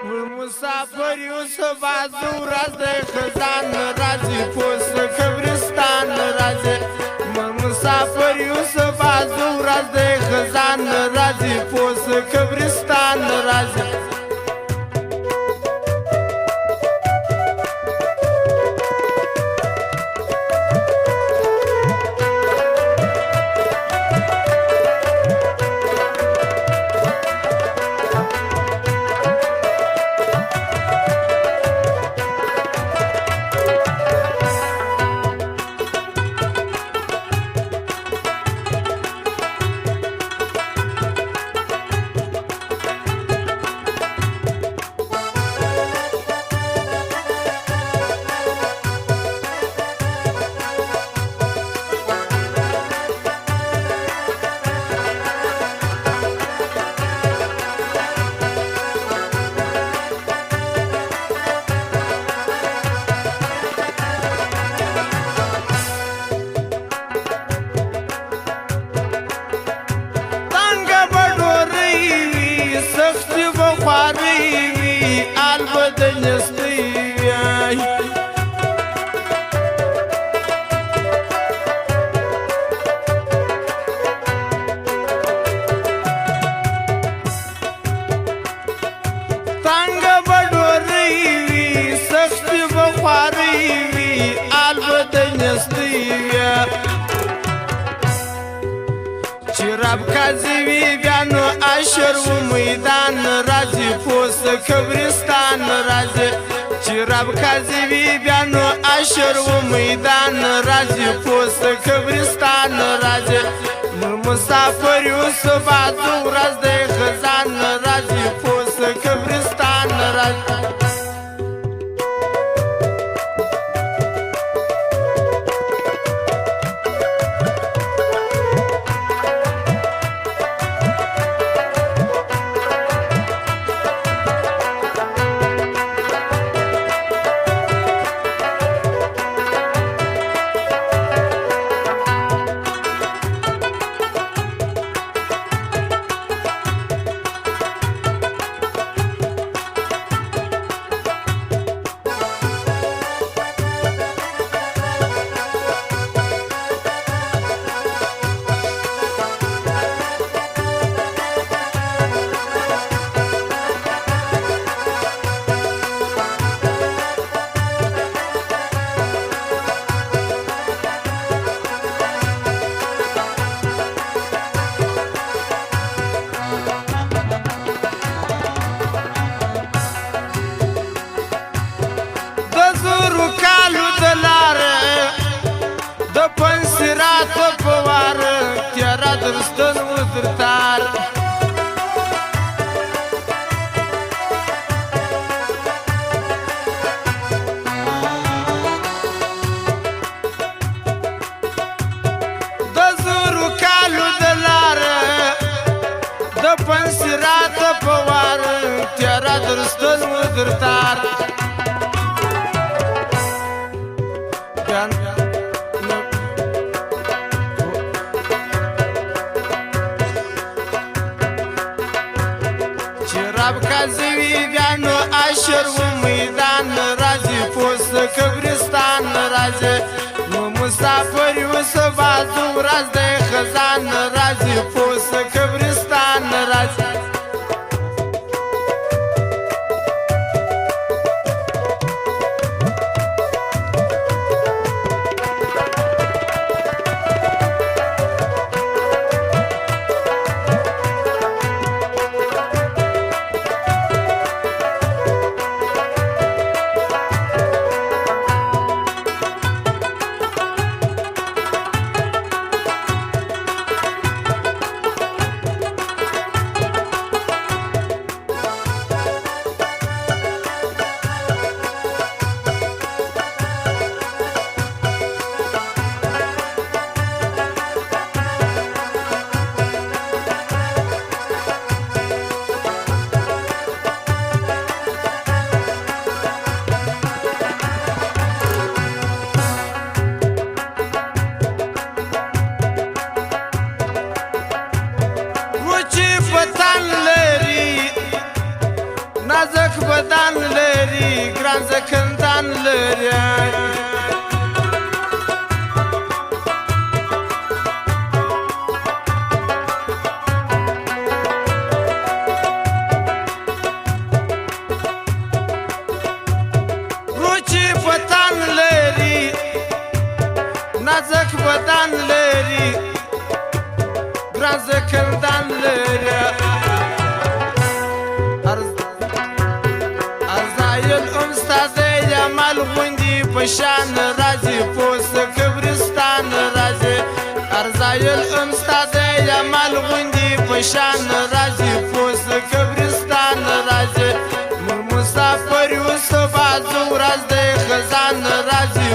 مسافر یوسف بازو راز د خزان راځي پوس قبرستان راځي مسافر یوسف بازو راز د خزان راځي پوس قبرستان راځي رب کازوی بیانو اشر و میدان رازی پوس قبرستان رازی چی رب کازوی بیانو اشر و میدان رازی پوس قبرستان رازی مسافر یوسف بازو راز د خزان رازی پوس قبرستان رازی درستن و درتار د زورو کالو دلار د پنسرات پوار تیرا درستن و درتار رب کازوی بیانو اشر و میدان رازی پوس قبرستان رازی مسافر یوسف بازو راز د خزان رازی پوس قبرستان رازی نازک بدن لري ګران زکندان لري نازک بدن لري ګران زکندان لري ارزایل استاد جمال غوندي پشان راځي پوس قبرستان راځي ارزایل استاد جمال غوندي پشان راځي پوس قبرستان راځي مسافر یوسف ازو راز د خزان راځي